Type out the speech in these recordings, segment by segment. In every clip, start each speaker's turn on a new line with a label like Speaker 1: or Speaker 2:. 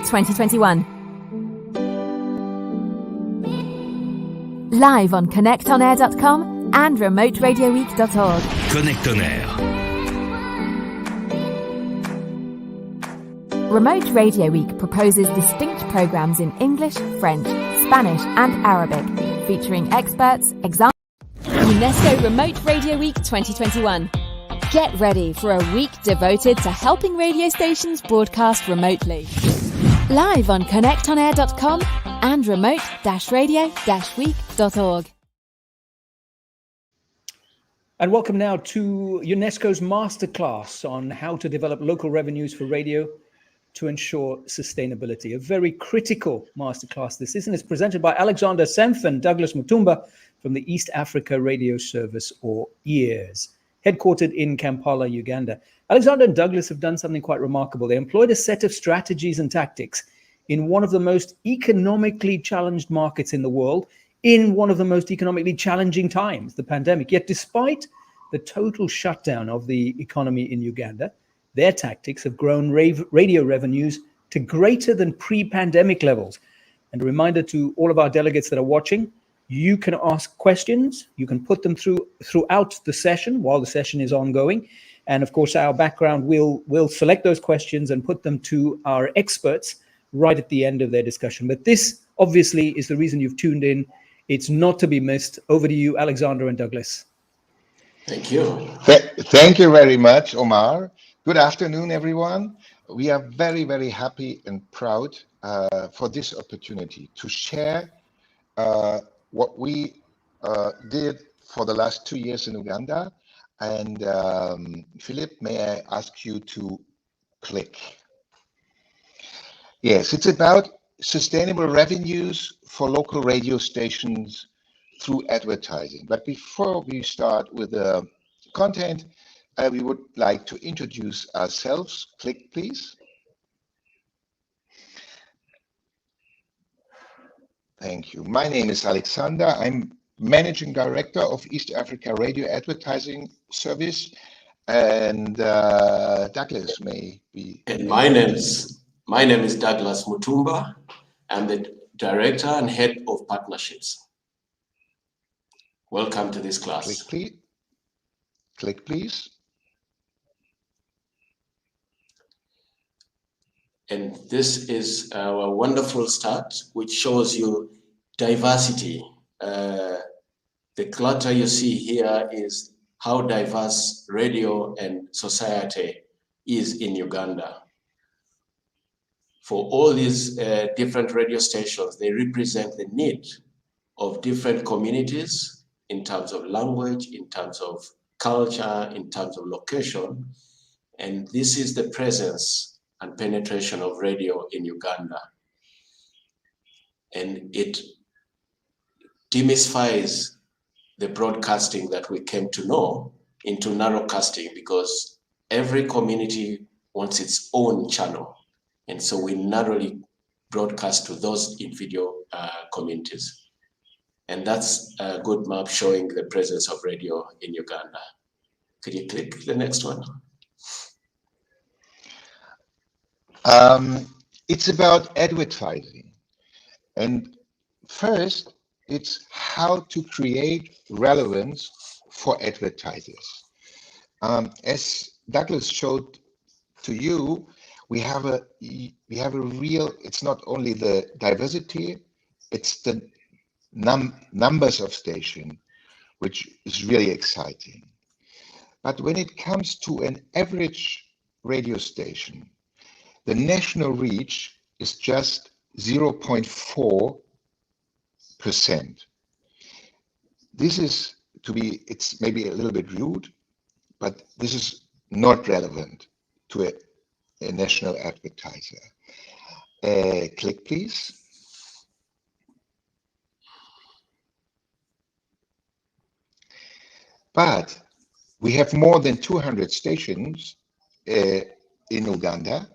Speaker 1: 2021. Live on connectonair.com and remoteradioweek.org.
Speaker 2: Connect on Air.
Speaker 1: Remote Radio Week proposes distinct programs in English, French, Spanish and Arabic, featuring experts, examples. UNESCO Remote Radio Week 2021. Get ready for a week devoted to helping radio stations broadcast remotely. Live on connectonair.com and remote-radio-week.org.
Speaker 3: And welcome now to UNESCO's Masterclass on how to develop local revenues for radio to ensure sustainability. A very critical masterclass this is, and it's presented by Alexander Sempf and Douglas Mutumba from the East Africa Radio Service, or EARS, headquartered in Kampala, Uganda. Alexander and Douglas have done something quite remarkable. They employed a set of strategies and tactics in one of the most economically challenged markets in the world, in one of the most economically challenging times, the pandemic. Yet despite the total shutdown of the economy in Uganda, their tactics have grown radio revenues to greater than pre-pandemic levels. And a reminder to all of our delegates that are watching, you can ask questions. You can put them throughout the session while the session is ongoing. And of course, our background will select those questions and put them to our experts right at the end of their discussion. But this obviously is the reason you've tuned in. It's not to be missed. Over to you, Alexander and Douglas.
Speaker 4: Thank you.
Speaker 5: Thank you very much, Omar. Good afternoon, everyone. We are very, very happy and proud for this opportunity to share what we did for the last 2 years in Uganda. And Philip, may I ask you to click? Yes, it's about sustainable revenues for local radio stations through advertising. But before we start with the content, we would like to introduce ourselves. Click, please. Thank you. My name is Alexander. I'm Managing Director of East Africa Radio Advertising Service. And Douglas may be.
Speaker 4: And my name is Douglas Mutumba. I'm the Director and Head of Partnerships. Welcome to this class.
Speaker 5: Click, please. Click, please.
Speaker 4: And this is our wonderful start, which shows you diversity. The clutter you see here is how diverse radio and society is in Uganda. For all these different radio stations, they represent the need of different communities in terms of language, in terms of culture, in terms of location. And this is the presence and penetration of radio in Uganda. And it demystifies the broadcasting that we came to know into narrowcasting, because every community wants its own channel. And so we narrowly broadcast to those individual communities. And that's a good map showing the presence of radio in Uganda. Could you click the next one?
Speaker 5: It's about advertising. And first, it's how to create relevance for advertisers. As Douglas showed to you, we have a real, it's not only the diversity, it's the numbers of station, which is really exciting. But when it comes to an average radio station, the national reach is just 0.4%. This is it's maybe a little bit rude, but this is not relevant to a national advertiser. Click, please. But we have more than 200 stations in Uganda.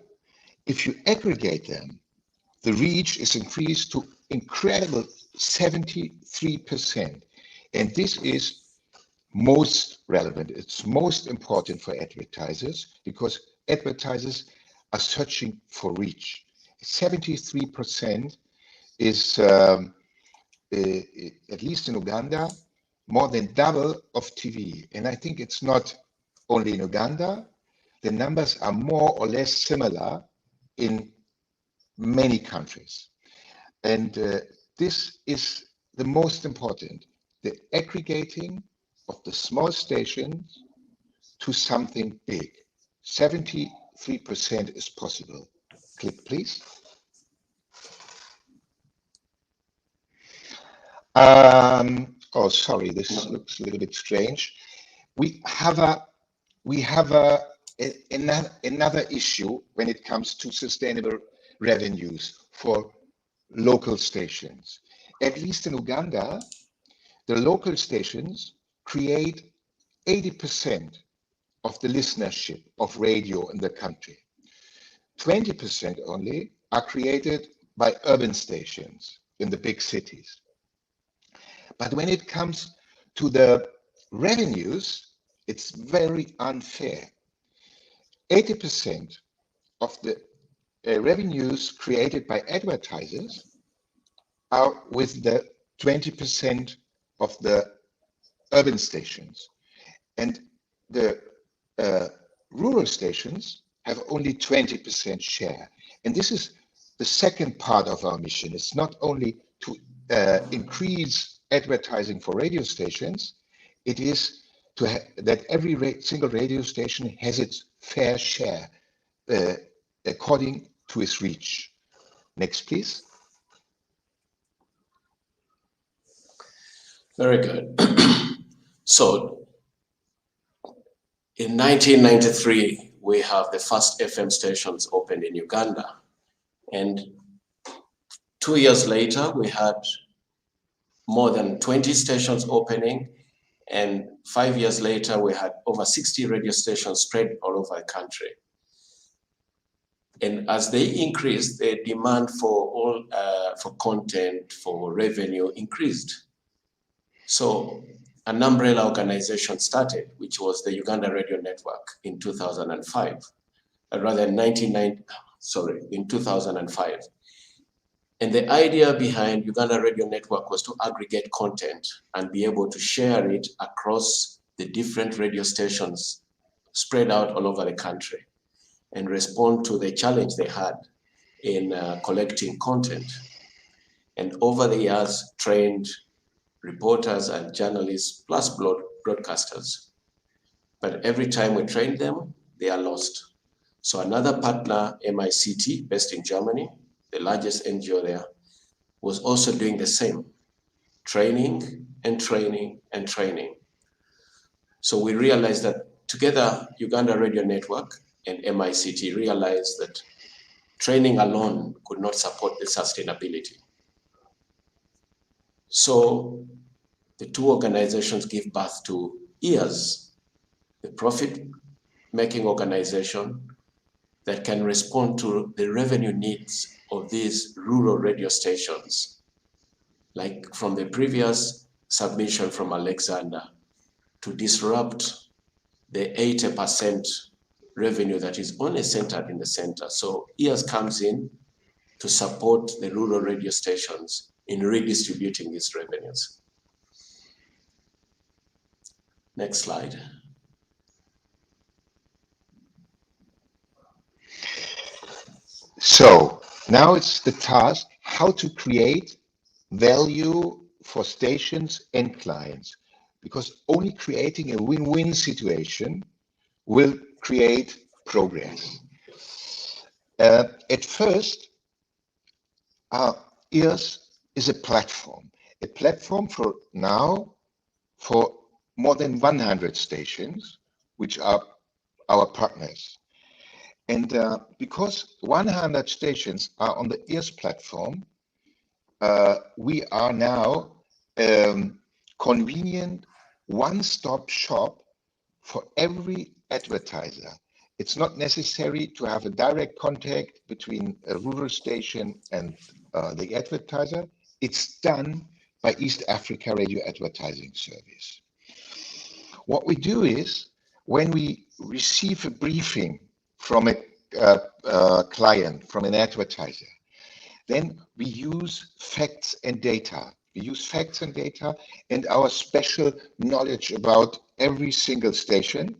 Speaker 5: If you aggregate them, the reach is increased to incredible 73%. And this is most relevant. It's most important for advertisers, because advertisers are searching for reach. 73% is, at least in Uganda, more than double of TV. And I think it's not only in Uganda, the numbers are more or less similar in many countries. And this is the most important, the aggregating of the small stations to something big. 73% is possible. Click, please. Oh, sorry, this looks a little bit strange. We have another issue when it comes to sustainable revenues for local stations. At least in Uganda, the local stations create 80% of the listenership of radio in the country. 20% only are created by urban stations in the big cities. But when it comes to the revenues, it's very unfair. 80% of the revenues created by advertisers are with the 20% of the urban stations. And the rural stations have only 20% share. And this is the second part of our mission. It's not only to increase advertising for radio stations, it is to that every single radio station has its fair share according to its reach. Next, please.
Speaker 4: Very good. So in 1993, we have the first FM stations opened in Uganda. And 2 years later, we had more than 20 stations opening. And 5 years later, we had over 60 radio stations spread all over the country. And as they increased, the demand for content, for revenue increased. So an umbrella organization started, which was the Uganda Radio Network in 2005, in 2005. And the idea behind Uganda Radio Network was to aggregate content and be able to share it across the different radio stations spread out all over the country and respond to the challenge they had in collecting content. And over the years, trained reporters and journalists, plus broadcasters. But every time we train them, they are lost. So another partner, MICT, based in Germany, the largest NGO there, was also doing the same, training and training and training. So we realized that together, Uganda Radio Network and MICT realized that training alone could not support the sustainability. So the two organizations give birth to EARS, the profit-making organization that can respond to the revenue needs of these rural radio stations. Like from the previous submission from Alexander, to disrupt the 80% revenue that is only centered in the center. So EARS comes in to support the rural radio stations in redistributing these revenues. Next slide.
Speaker 5: So now it's the task how to create value for stations and clients, because only creating a win-win situation will create progress. At first, EARS is a platform for now for more than 100 stations, which are our partners. And because 100 stations are on the EARS platform, we are now convenient one-stop shop for every advertiser. It's not necessary to have a direct contact between a rural station and the advertiser. It's done by East Africa Radio Advertising Service. What we do is, when we receive a briefing from a client, from an advertiser, Then we use facts and data. We use facts and data and our special knowledge about every single station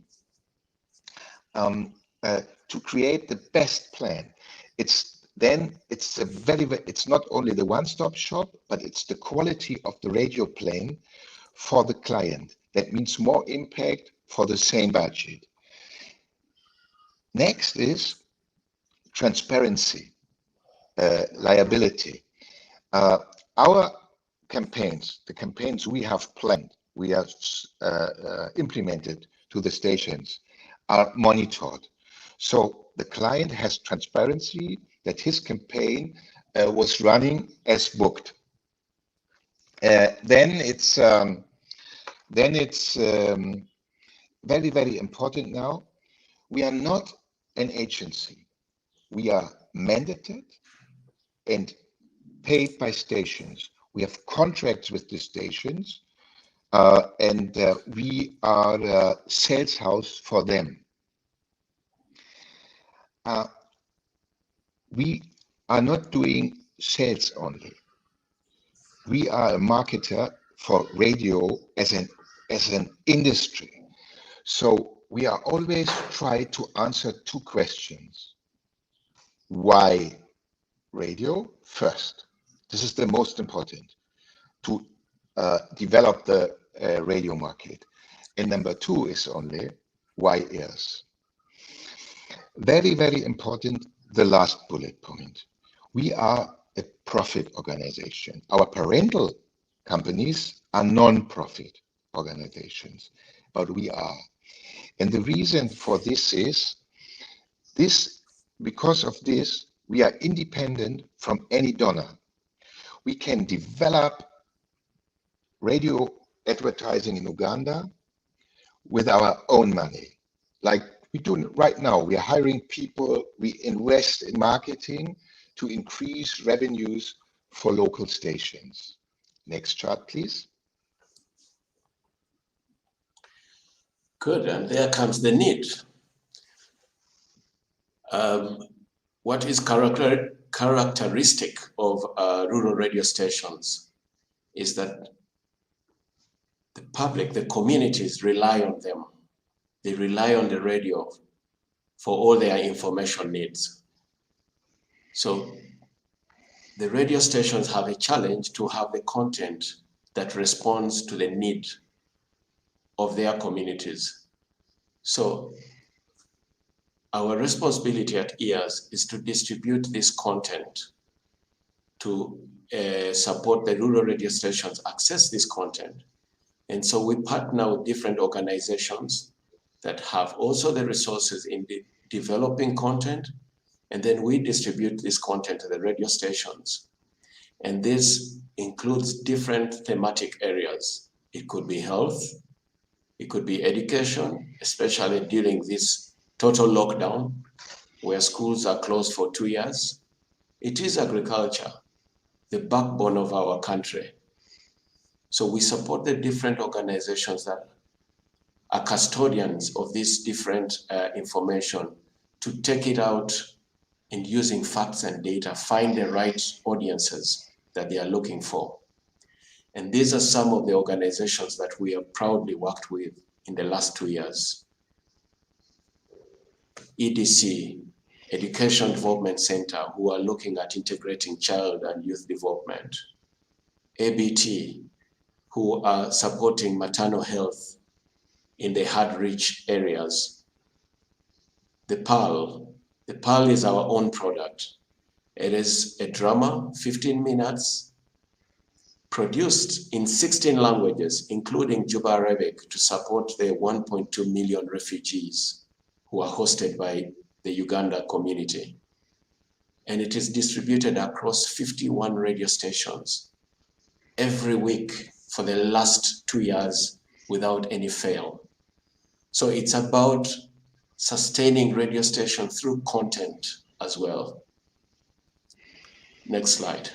Speaker 5: to create the best plan. It's not only the one-stop shop, but it's the quality of the radio plane for the client. That means more impact for the same budget. Next is transparency, liability. Our campaigns, the campaigns we have planned, we have implemented to the stations, are monitored. So the client has transparency that his campaign was running as booked. Then it's very, very important now. We are not an agency. We are mandated and paid by stations. We have contracts with the stations, and we are a sales house for them. We are not doing sales only. We are a marketer for radio as an industry. So we are always try to answer two questions. Why radio? First, this is the most important, to develop the radio market. And number two is only, why ears? Very, very important, the last bullet point. We are a profit organization. Our parental companies are non-profit organizations, but we are. And the reason for this is, because of this, we are independent from any donor. We can develop radio advertising in Uganda with our own money. Like we do right now, we are hiring people, we invest in marketing to increase revenues for local stations. Next chart, please.
Speaker 4: Good, and there comes the need. What is characteristic of rural radio stations is that the public, the communities rely on them. They rely on the radio for all their information needs. So the radio stations have a challenge to have the content that responds to the need of their communities. So our responsibility at EARS is to distribute this content to support the rural radio stations access this content. And so we partner with different organizations that have also the resources in developing content, and then we distribute this content to the radio stations. And this includes different thematic areas. It could be health, it could be education, especially during this total lockdown where schools are closed for 2 years. It is agriculture, the backbone of our country. So we support the different organizations that are custodians of this different information to take it out and using facts and data, find the right audiences that they are looking for. And these are some of the organizations that we have proudly worked with in the last 2 years. EDC, Education Development Center, who are looking at integrating child and youth development. ABT, who are supporting maternal health in the hard-reach areas. The PAL is our own product. It is a drama, 15 minutes, produced in 16 languages, including Juba Arabic, to support the 1.2 million refugees who are hosted by the Uganda community. And it is distributed across 51 radio stations every week for the last 2 years without any fail. So it's about sustaining radio station through content as well. Next slide.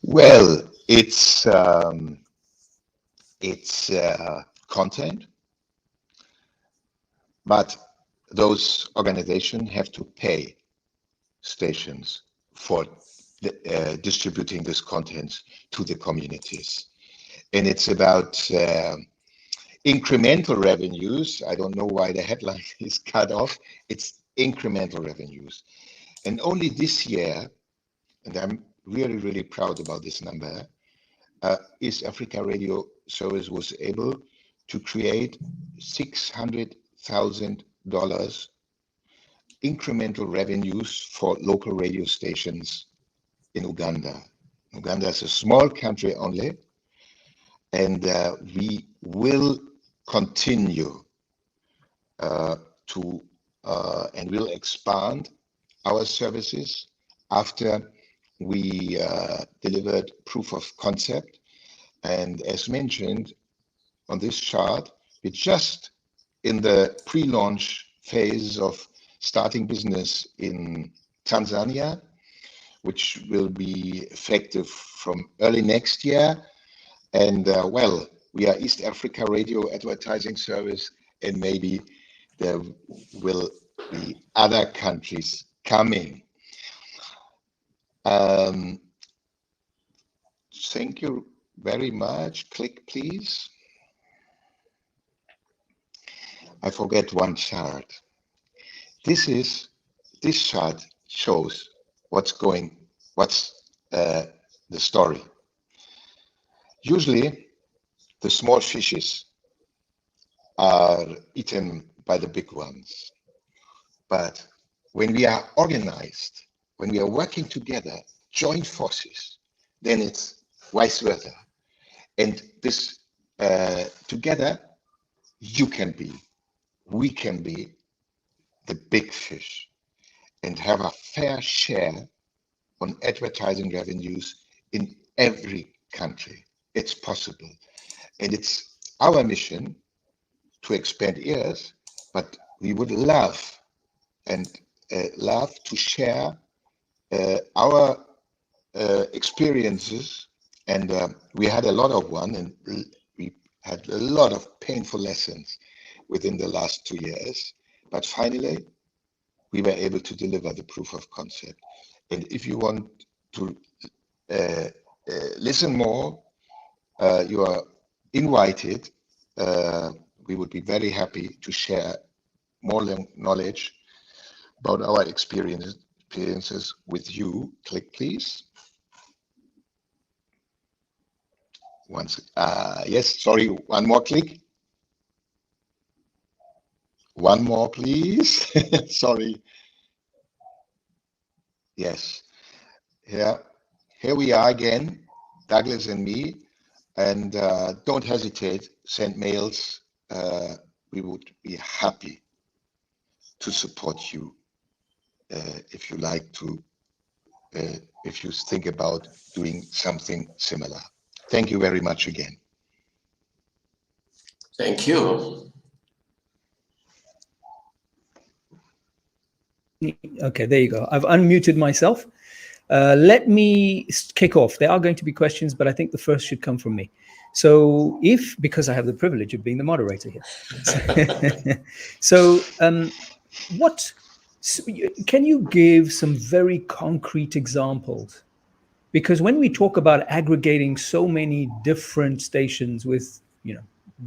Speaker 5: Well, it's content, but those organizations have to pay stations for distributing this content to the communities. And it's about incremental revenues. I don't know why the headline is cut off. It's incremental revenues. And only this year, and I'm really, really proud about this number, East Africa Radio Service was able to create $600,000 incremental revenues for local radio stations in Uganda. Uganda is a small country only, and we will continue and will expand our services after we delivered proof of concept. And as mentioned on this chart, we're just in the pre-launch phase of starting business in Tanzania, which will be effective from early next year. And well, we are East Africa Radio Advertising Service, and maybe there will be other countries coming. Thank you very much. Click, please. I forget one chart. This chart shows what's the story. Usually, the small fishes are eaten by the big ones. But when we are organized, when we are working together, joint forces, then it's vice versa. And this together, we can be the big fish and have a fair share on advertising revenues in every country. It's possible. And it's our mission to expand ears, but we would love to share our experiences, and we had a lot of and we had a lot of painful lessons within the last 2 years, but finally we were able to deliver the proof of concept. And if you want to listen more, you are invited. We would be very happy to share more knowledge about our experiences with you. Click, please. Yes, sorry, one more click. One more, please. Sorry. Yes. Here we are again, Douglas and me. And don't hesitate, send mails. We would be happy to support you if you like to, if you think about doing something similar. Thank you very much again.
Speaker 4: Thank you.
Speaker 3: Okay, there you go. I've unmuted myself. Let me kick off. There are going to be questions, but I think the first should come from me. So because I have the privilege of being the moderator here. So can you give some very concrete examples? Because when we talk about aggregating so many different stations with,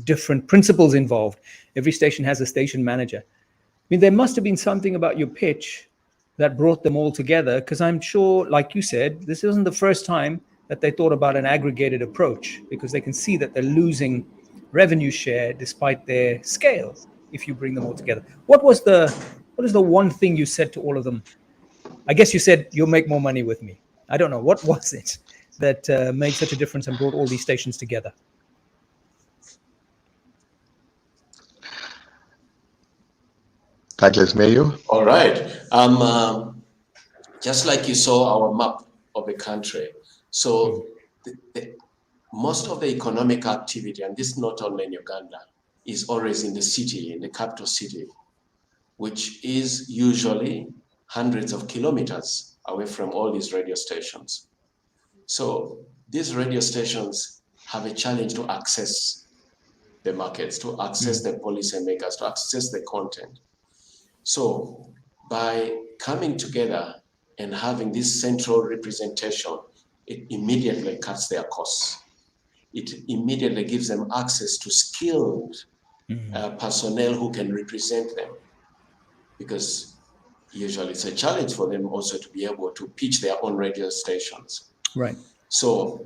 Speaker 3: different principles involved, every station has a station manager. I mean, there must have been something about your pitch that brought them all together, because I'm sure, like you said, this isn't the first time that they thought about an aggregated approach, because they can see that they're losing revenue share despite their scale if you bring them all together. What is the one thing you said to all of them? I guess you said, you'll make more money with me. I don't know. What was it that made such a difference and brought all these stations together?
Speaker 5: Douglas, may you?
Speaker 4: All right. Just like you saw our map of the country. So most of the economic activity, and this is not only in Uganda, is always in the city, in the capital city, which is usually hundreds of kilometers away from all these radio stations. So these radio stations have a challenge to access the markets, to access the policymakers, to access the content. So by coming together and having this central representation, it immediately cuts their costs. It immediately gives them access to skilled personnel who can represent them, because usually it's a challenge for them also to be able to pitch their own radio stations.
Speaker 3: Right.
Speaker 4: So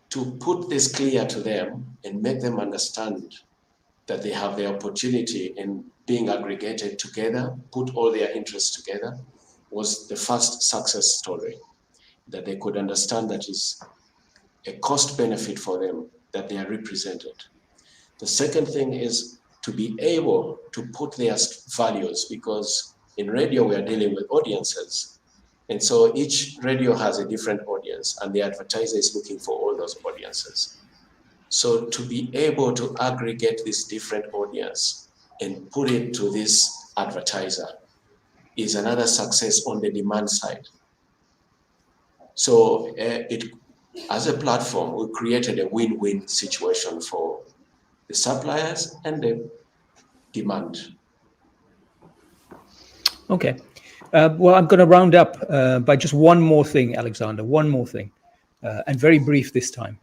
Speaker 4: to put this clear to them and make them understand that they have the opportunity in being aggregated together, put all their interests together, was the first success story, that they could understand that is a cost benefit for them, that they are represented. The second thing is to be able to put their values, because in radio we are dealing with audiences. And so each radio has a different audience, and the advertiser is looking for all those audiences. So to be able to aggregate this different audience and put it to this advertiser is another success on the demand side. So as a platform, we created a win-win situation for the suppliers and the demand.
Speaker 3: Okay. Well, I'm going to round up by just one more thing, Alexander, one more thing, and very brief this time.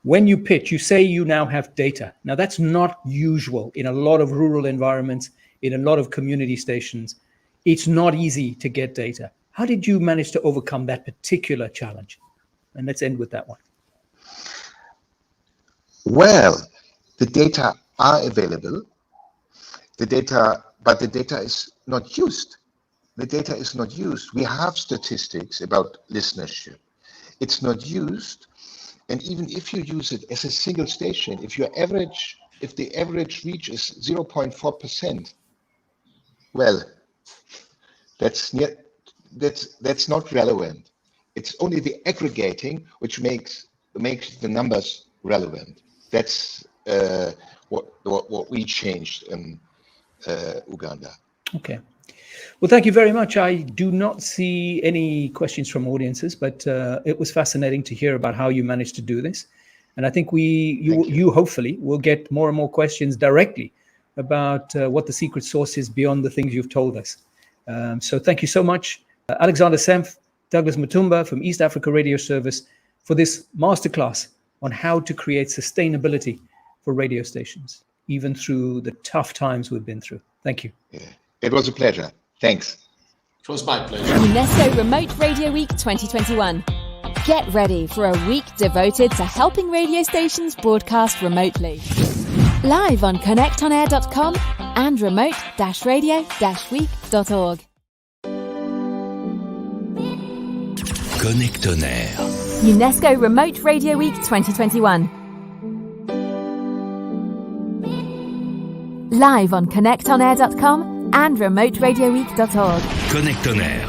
Speaker 3: When you pitch, you say you now have data. Now, that's not usual in a lot of rural environments, in a lot of community stations. It's not easy to get data. How did you manage to overcome that particular challenge? And let's end with that one.
Speaker 5: Well, the data are available. But the data is not used. The data is not used. We have statistics about listenership. It's not used. And even if you use it as a single station, if the average reach is 0.4%, well, that's not relevant. It's only the aggregating which makes the numbers relevant. That's what we changed in Uganda.
Speaker 3: Okay. Well, thank you very much. I do not see any questions from audiences, but it was fascinating to hear about how you managed to do this. And I think you hopefully will get more and more questions directly about what the secret sauce is beyond the things you've told us. So thank you so much, Alexander Sempf, Douglas Mutumba from East Africa Radio Service, for this masterclass on how to create sustainability for radio stations, even through the tough times we've been through. Thank you.
Speaker 5: Yeah. It was a pleasure. Thanks.
Speaker 4: It was my pleasure.
Speaker 1: UNESCO Remote Radio Week 2021. Get ready for a week devoted to helping radio stations broadcast remotely. Live on connectonair.com and remote-radio-week.org.
Speaker 2: Connect on Air.
Speaker 1: UNESCO Remote Radio Week 2021. Live on connectonair.com and remote-radio-week.org.
Speaker 2: Connect on Air.